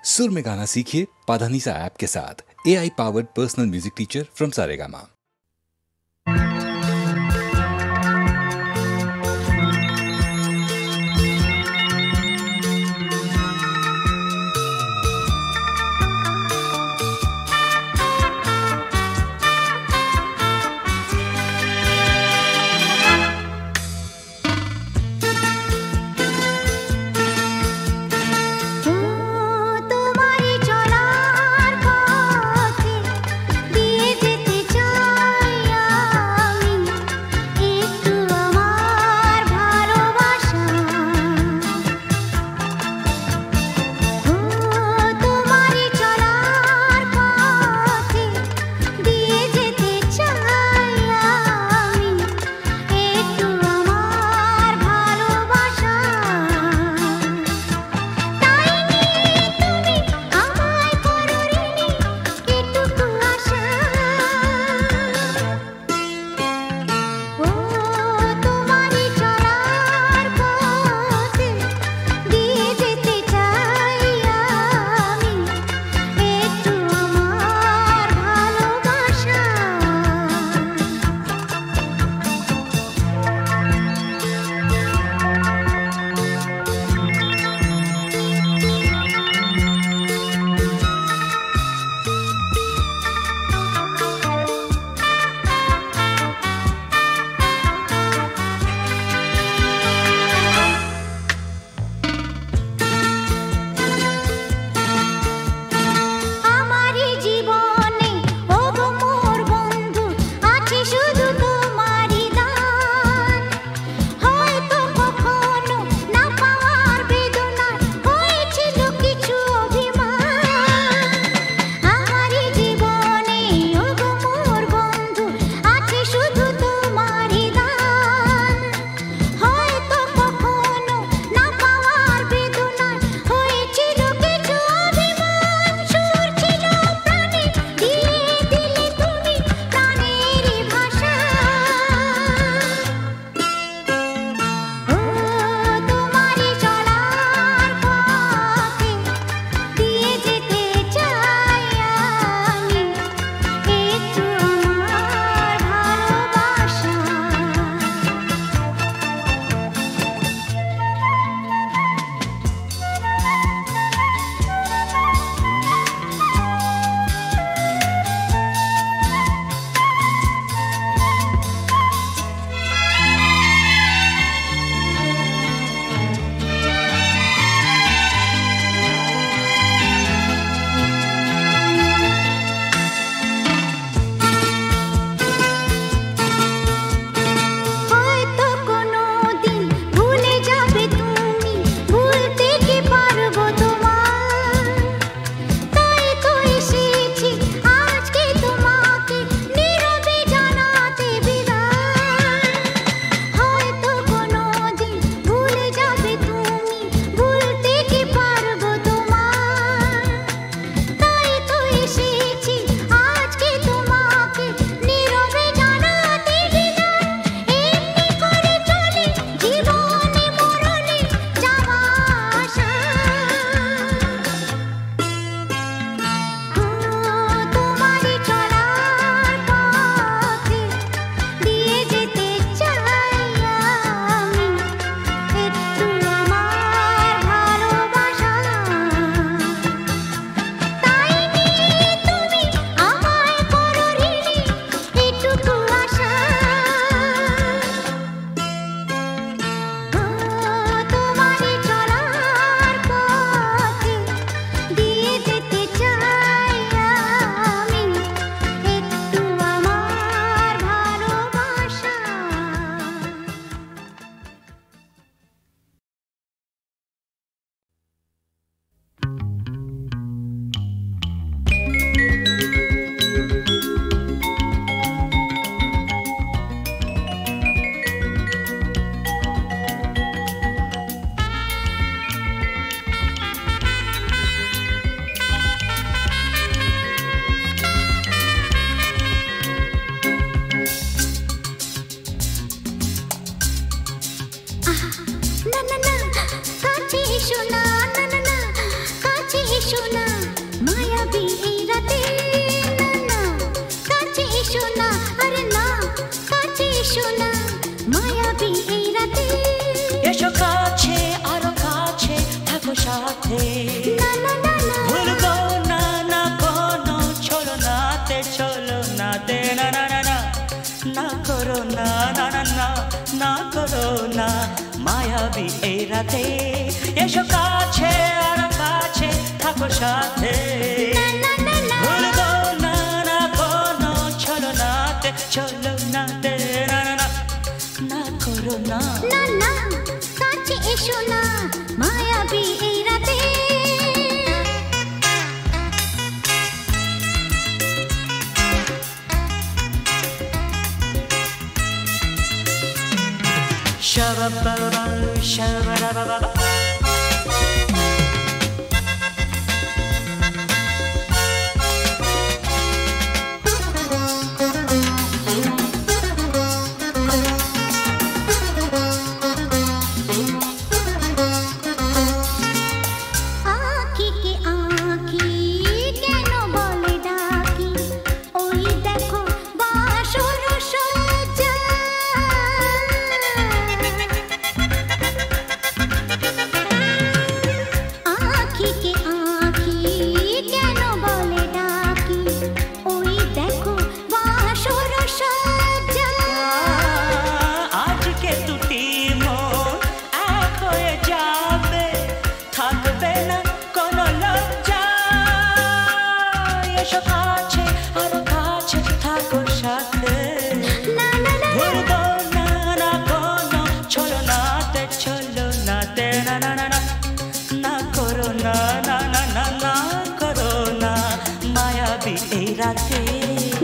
सुर में गाना सीखिए पाधानीसा ऐप के साथ। AI powered personal music teacher from Saregama. তোমারই চলার পথে দিয়ে যেতে চাই। সাথে ভুলবো না না কোনো ছলনাতে ছলনাতে না না না না না করো না না না না না করো না মায়াবী এই রাতে এসো কাছে আর কাছে থাকো সাথে ভুলবো না না কোনো ছলনাতে ছলনাতে না না না না করো না না না কাছে এসো না মায়াবী এই রাতে Shabba-ba-ba, shabba-ba-ba-ba.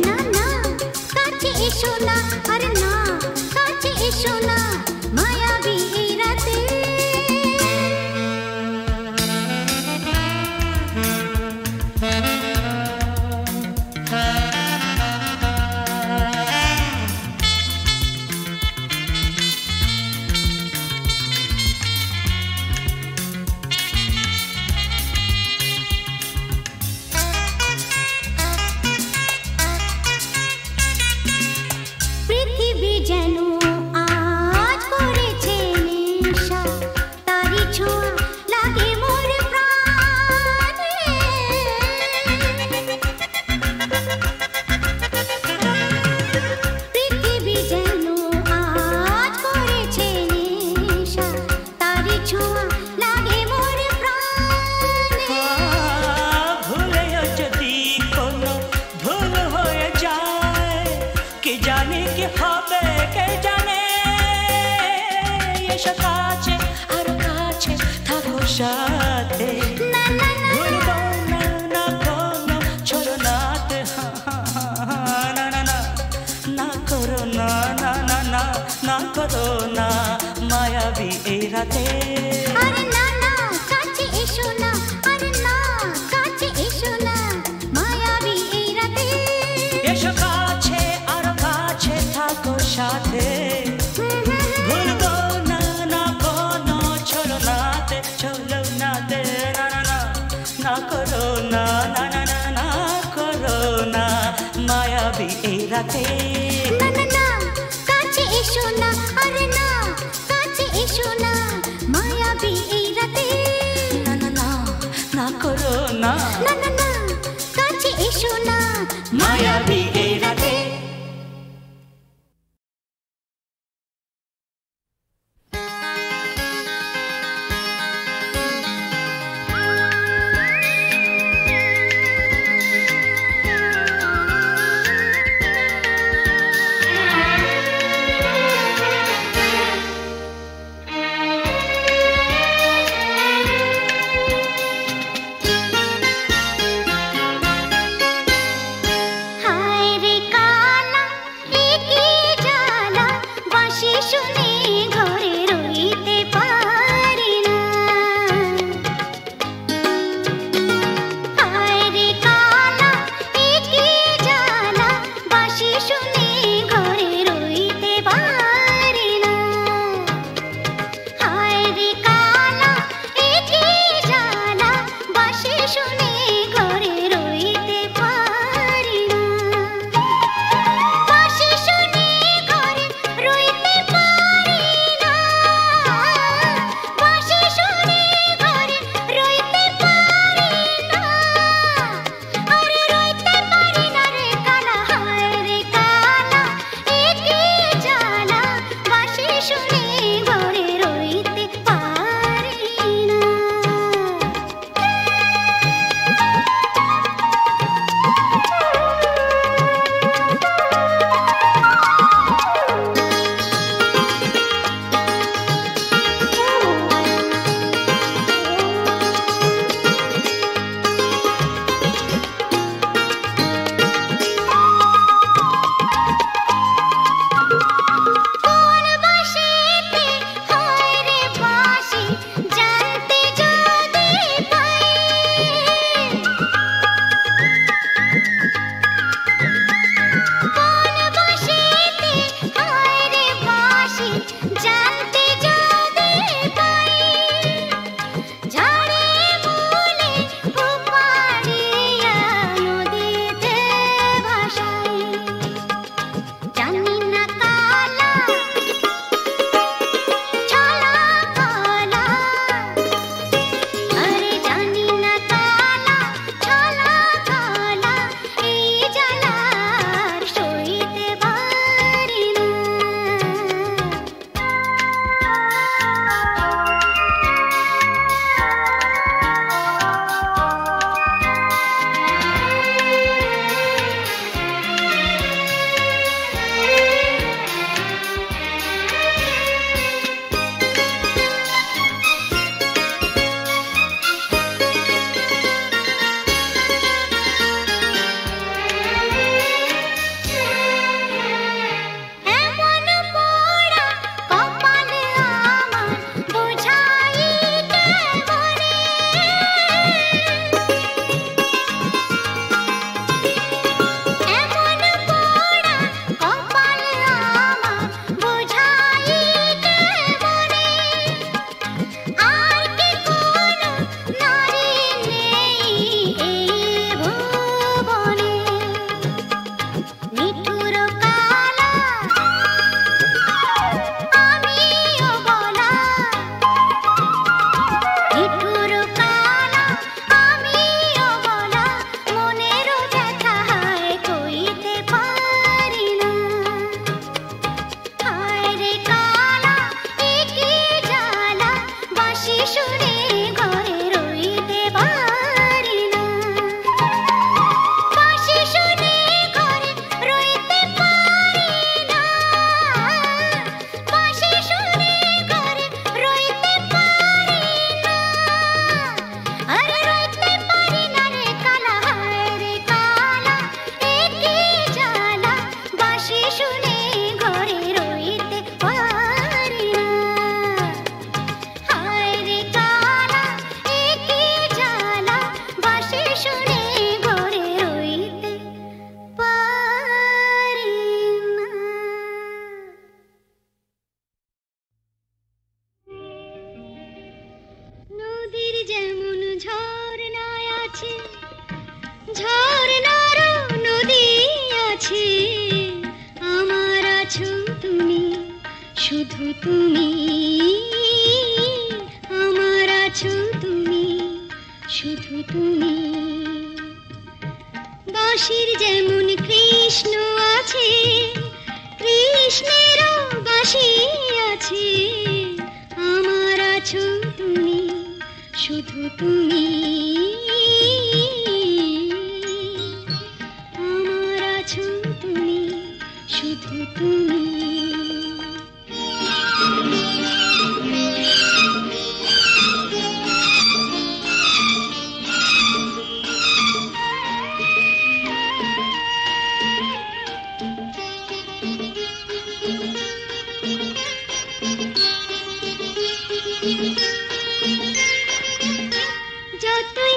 না না কাছে এসো না আরে না কাছে এসো না মায়াবী এই রাতে সাথে ভুলবো না না কোনো ছলনাতে না না না না করো না না না না না করো না মায়াবী এই রাতে আরে না না কাছে এসো না আরে না কাছে এসো না মায়াবী এই রাতে এসো কাছে আর কাছে থাকো সাথে ভুলবো না না কোনো ছলনাতে ছলনাতে না না না না করো না না না না না করো না মায়াবী এই রাতে না না না কাছে এসো না আরে না কাছে এসো না মায়াবী এই রাতে না না না না করো না না না না কাছে এসো না মায়াবী এই রাতে আছে, ঝর্ণার নদী আছে, আমার আছো তুমি, শুধু তুমি, আমার আছো তুমি, শুধু তুমি। বাঁশির যেমন কৃষ্ণ আছে, কৃষ্ণেরও বাঁশি আছে, আমার আছো তুমি, শুধু তুমি, আমার আছো তুমি, শুধু তুমি। যতই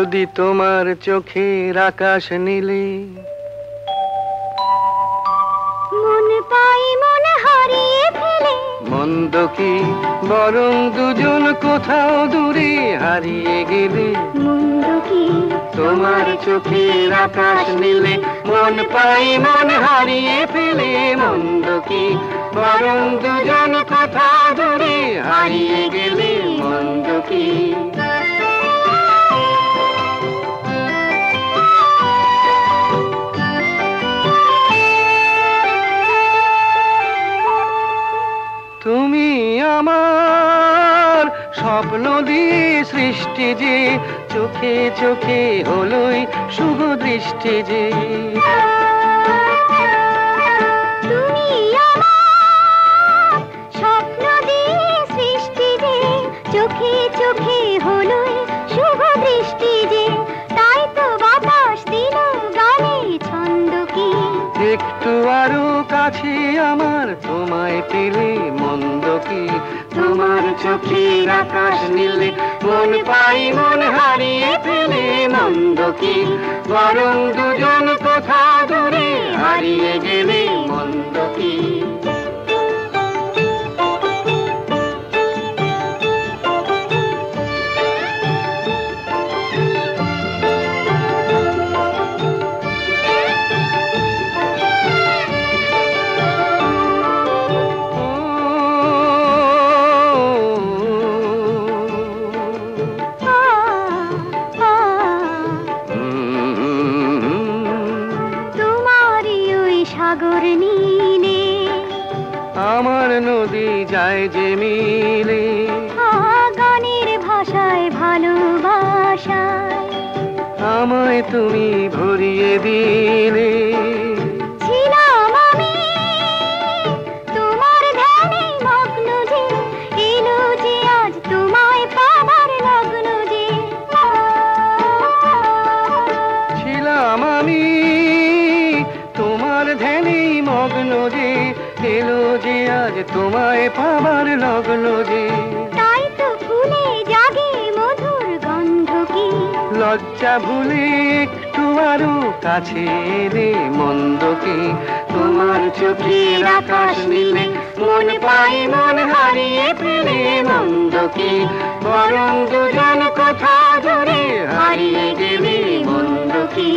যদি তোমার চোখের আকাশ নীলে মন পাই মন হারিয়ে ফেলে মন্দ কি বরং দুজন কোথাও দূরে হারিয়ে গেলে মন্দ কি তোমার চোখের আকাশ নীলে মন পাই মন হারিয়ে ফেলে মন্দ কি বরং দুজন কোথাও দূরে হারিয়ে গেলে মন্দ কি তুমি আমার স্বপ্ন দিয়ে সৃষ্টি যে চোখে চোখে হলোই শুভ দৃষ্টি যে তুমি আমার স্বপ্ন দিয়ে সৃষ্টি যে চোখে চোখে হলোই শুভ দৃষ্টি যে তাই তো বাতাস দিল গানে ছন্দ কি একটু আরো কাছে আমার তোমায় পেলে মন্দ কি তোমার চোখের আকাশ নীলে মন পাই মন হারিয়ে ফেলে মন্দ কি বরং দুজন কোথা দূরে হারিয়ে গেলে মন্দ কি আমার নদী যায় যে মিলে গানের ভাষায় ভালোবাসায় আমায় তুমি ভরিয়ে দিলে ছিলাম আমি তোমার ধ্যানে মগ্ন যে এলো যে আজ তোমায় পাবার লগ্ন যে ছিলাম আমি তোমার ধ্যানে মগ্ন যে এলো যে আজ তোমায় পাবার লগ্ন যে তাই তো ফুলে জাগে মধুর গন্ধ কি লজ্জা ভুলে একটু আরো কাছে এলে মন্দ কি তোমার চোখের আকাশ নীলে মন পাই মন হারিয়ে ফেলে মন্দ কি বরং দুজন কোথা দূরে হারিয়ে গেলে মন্দ কি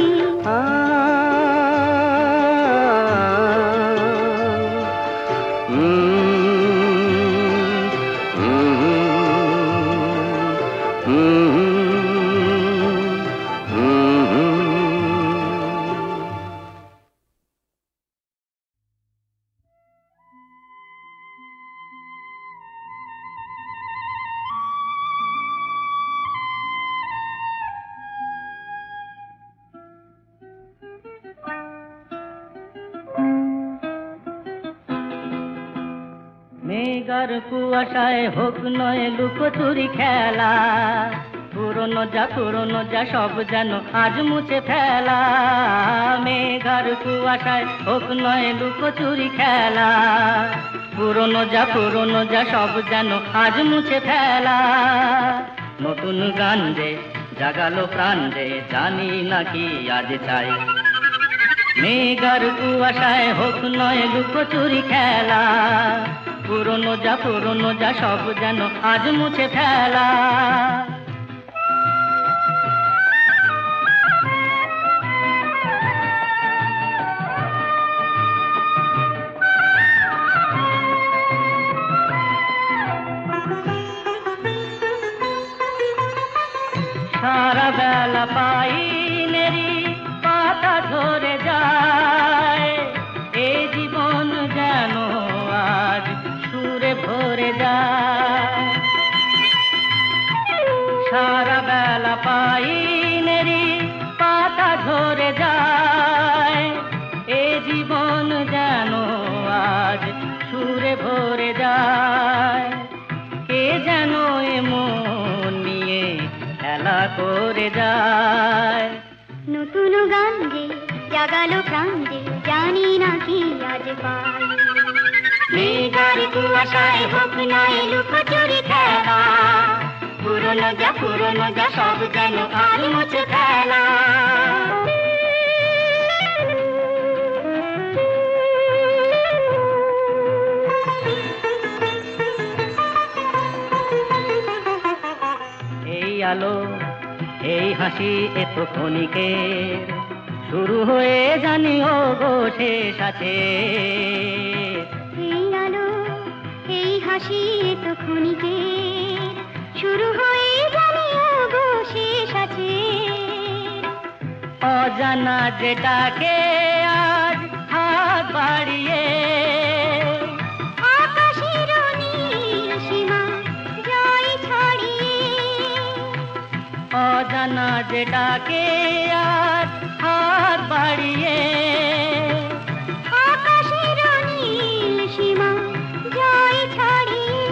মেঘার কুয়াশায় হোক নয় লুকোচুরি খেলা পুরনো যা সব যেন আজ মুছে ফেলা মেঘার কুয়াশায় হোক নয় লুকোচুরি খেলা পুরনো যা সব যেন আজ মুছে ফেলা নতুন গান যে জাগালো প্রাণ যে জানি নাকি আজ চাই মেঘার কুয়াশায় হোক নয় লুকোচুরি খেলা পুরনো যা সব যেন আজ মুছে ফেলা সারা বেলা পাইনেরি পাতা ঝরে যায় এই জীবন যেন আজ সুরে ভরে যায় সারা বেলা পাইনেরি পাতা ঝরে যায় এই জীবন যেন আজ সুরে ভরে যায় কে যেন এমন নিয়ে খেলা করে যায় নতুন গান যে জাগালো প্রাণ যে জানি না কি আজ পাই মেঘার কুয়াশায় হোক নয় লুকোচুরি খেলা পুরনো যা সব যেন আর মুছে ফেলা। এই আলো এই হাসি এত ক্ষণিকের, শুরু হয়ে জানি ও গো শেষ আছে। এই আলো এই হাসি এত ক্ষণিকের, শুরু হয়ে জানি ও গো শেষ আছে। অজানা যেটাকে আজ হাত বাড়িয়ে, আকাশের নীল সীমা জয় ছড়িয়ে, অজানা যেটাকে আজ হাত বাড়িয়ে, আকাশের নীল সীমা জয় ছড়িয়ে,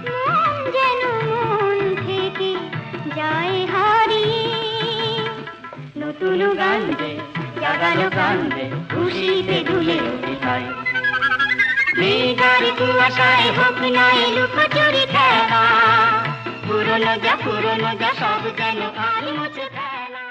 মন যেন মন থেকে যায় হারিয়ে। নতুন গান দে জাগালো গান দে, খুশিতে দুলে উঠিতাই। মেঘার কুয়াশায় হোক নাই লুকোচুরি খেলা, পুরনো যা সব যেন আর মুছে ফেলা।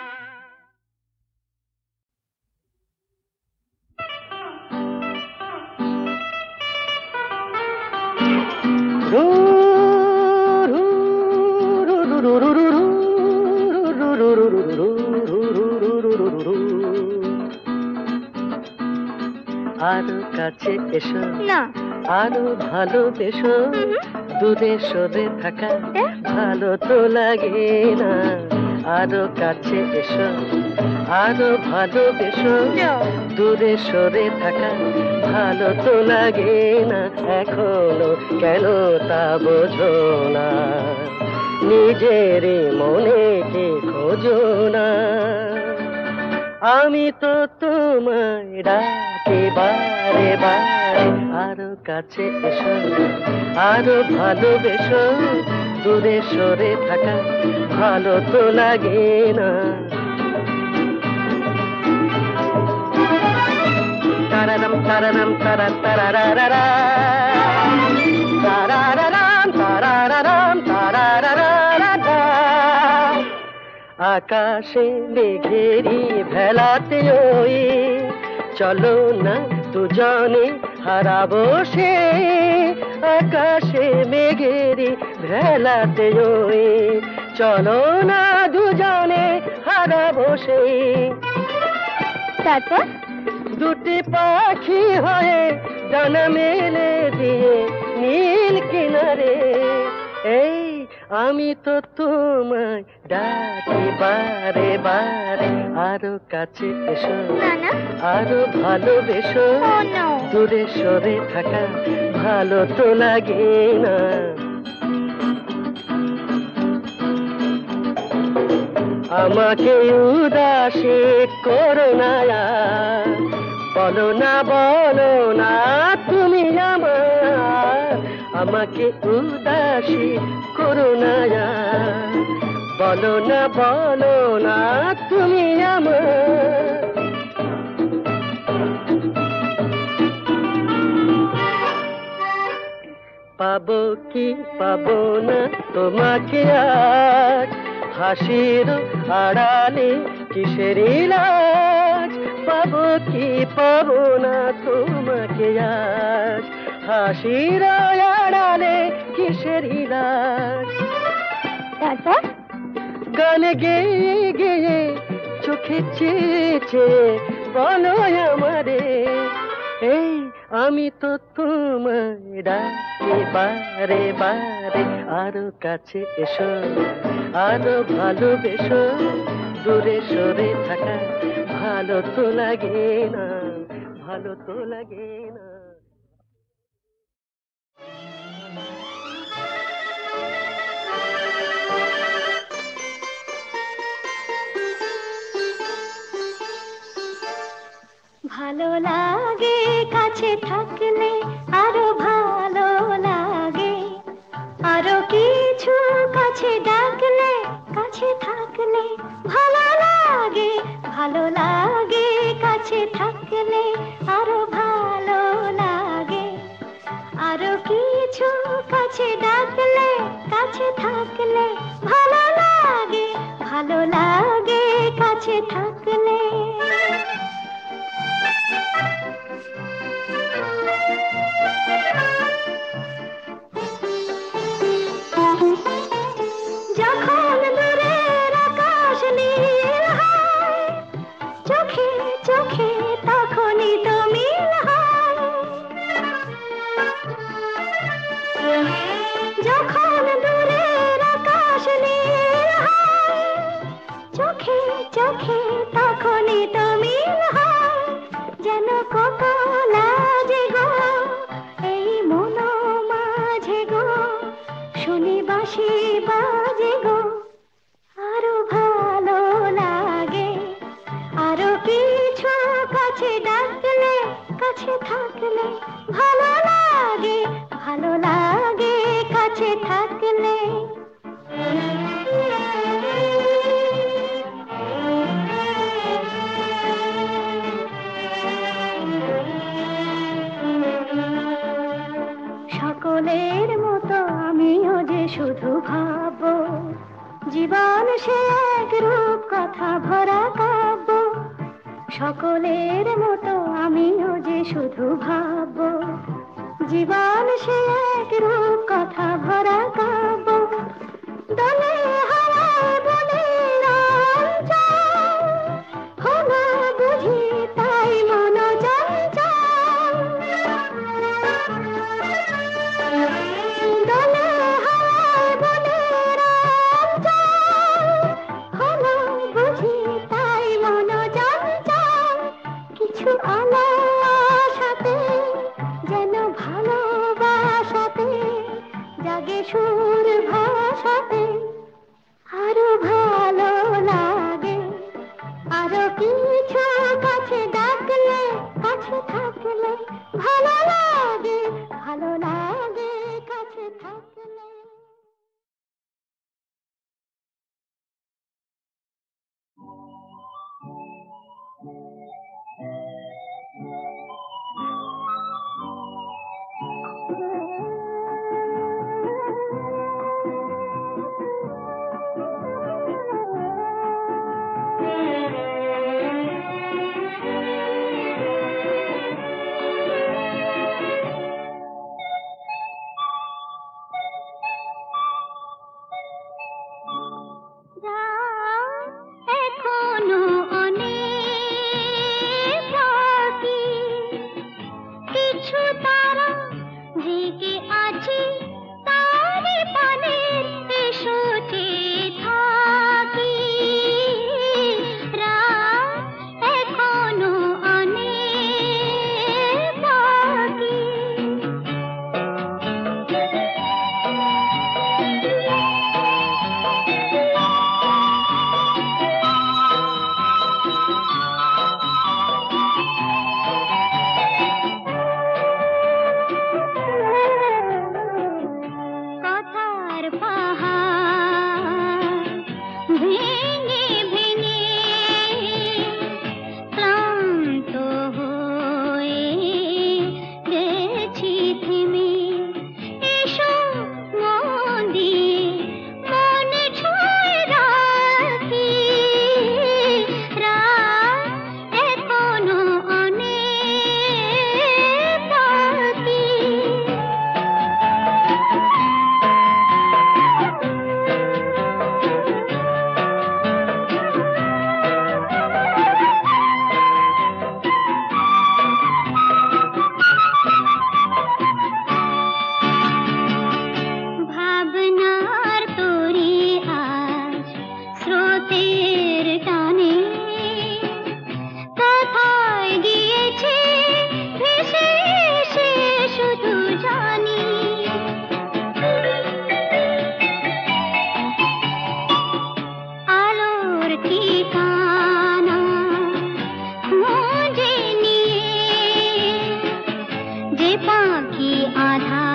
আরো কাছে এসো না আরো ভালোবেসো, দূরে সরে থাকা ভালো তো লাগে না। আরো কাছে এসো আরো ভালোবেসো, দূরে সরে থাকা ভালো তো লাগে না। এখনো কেন তা বোঝো না, নিজের মনে কে খোঁজো না। আমি তো তোমায় ডাকি বারে বারে, আরো কাছে এসো আরো ভালোবেসো, দূরে সরে থাকা ভালো তো লাগে না। তারারাম তারারাম তারা তারারারা, তারারারাম তারারারাম তারারারা। আকাশে মেঘেরি ভেলাতে ওই, চলো না দুজনে হারাবো সে। আকাশে মেঘেরি ভেলাতে ওই, চলো না দুজনে হারাবো সে। তারপর দুটি পাখি হয়ে ডানা মেলে দিয়ে নীল কিনারে, এই আমি তো তোমায় ডাকি বারে বারে। আরো কাছে এসো আরো ভালোবেসো, দূরে সরে থাকা ভালো তো লাগে না। আমাকে উদাসী করো না, বলো না তুমি আমার। আমাকে উদাসী করো না, বলো না তুমি আমার। পাবো কি পাবো না তোমাকে আজ, হাসির আড়ালে কিসের লাজ। পাবো কি পাবো না তোমাকে আজ, হাসির আড়ালে কিসের লাজ। তারপর গান গেয়ে গেয়ে চোখে চেয়েছে বলো আমারে, এই আমি তো তোমায় ডাকি বারে বারে। আরো কাছে এসো আরো ভালোবেসো, দূরে সরে থাকা ভালো তো লাগে না, ভালো তো লাগে না। ভালো লাগে কাছে থাকলে, আরো ভালো লাগে, আরো কিছু কাছে ডাকলে, কাছে থাকলে ভালো লাগে। ভালো লাগে কাছে থাকলে, আরো ভালো লাগে, আরো কিছু কাছে ডাকলে কাছে থাকলে ভালো লাগে, ভালো লাগে কাছে থাকলে। যখন দূরের আকাশ নীল হয়, চোখে চোখে তখনই তো মিল হয়। যখন দূরের আকাশ নীল হয়, চোখে চোখে তখনই তো মিল হয়। যেন কত লাজে গো এই মন মাঝে গো, শুনি বাঁশি বাজে গো, আরো ভালো লাগে। আরো কিছু কাছে ডাকলে কাছে থাকলে ভালো লাগে, ভালো লাগে কাছে থাকলে। সকলের মতো আমিও যে শুধু ভাবো, জীবন সে এক রূপ কথা ভরা কাব্য। সকলের মতো আমিও যে শুধু ভাবো, জীবন সে এক রূপ কথা ভরা কাব্য। দলে হাওয়ায় বলে চঞ্চল, হলো বুঝি তাই মন চঞ্চল। দলে হাওয়ায় বলে চঞ্চল, হলো বুঝি তাই মন চঞ্চল। কিছু আলো আশাতে যেন ভালোবাসাতে জাগে সুর ভাষাতে, আরো ভালো লাগে। আরো কিছু কাছে ডাকলে কাছে থাকলে ভালো লাগে, ভালো লাগে কাছে থাকলে। এখনো অনেক বাকি, কিছু তারা জেগে আছে তারে পানের এসোতে থাকি। রাত এখনো অনেক বাকি। কথার পাহাড় ভেঙে ভেঙে ক্লান্ত হয়ে গেছি থেমে। এসো মন দিয়ে মনে ছুঁয়ে রাখি, রাত এখনো অনেক বাকি। ভাবনার তোরে আজ স্রোতের টানে কোথায় গিয়েছে ভেসে এসে শুধু জানি। আলোর ঠিকানা খুঁজে নিয়ে যে পাখি আধা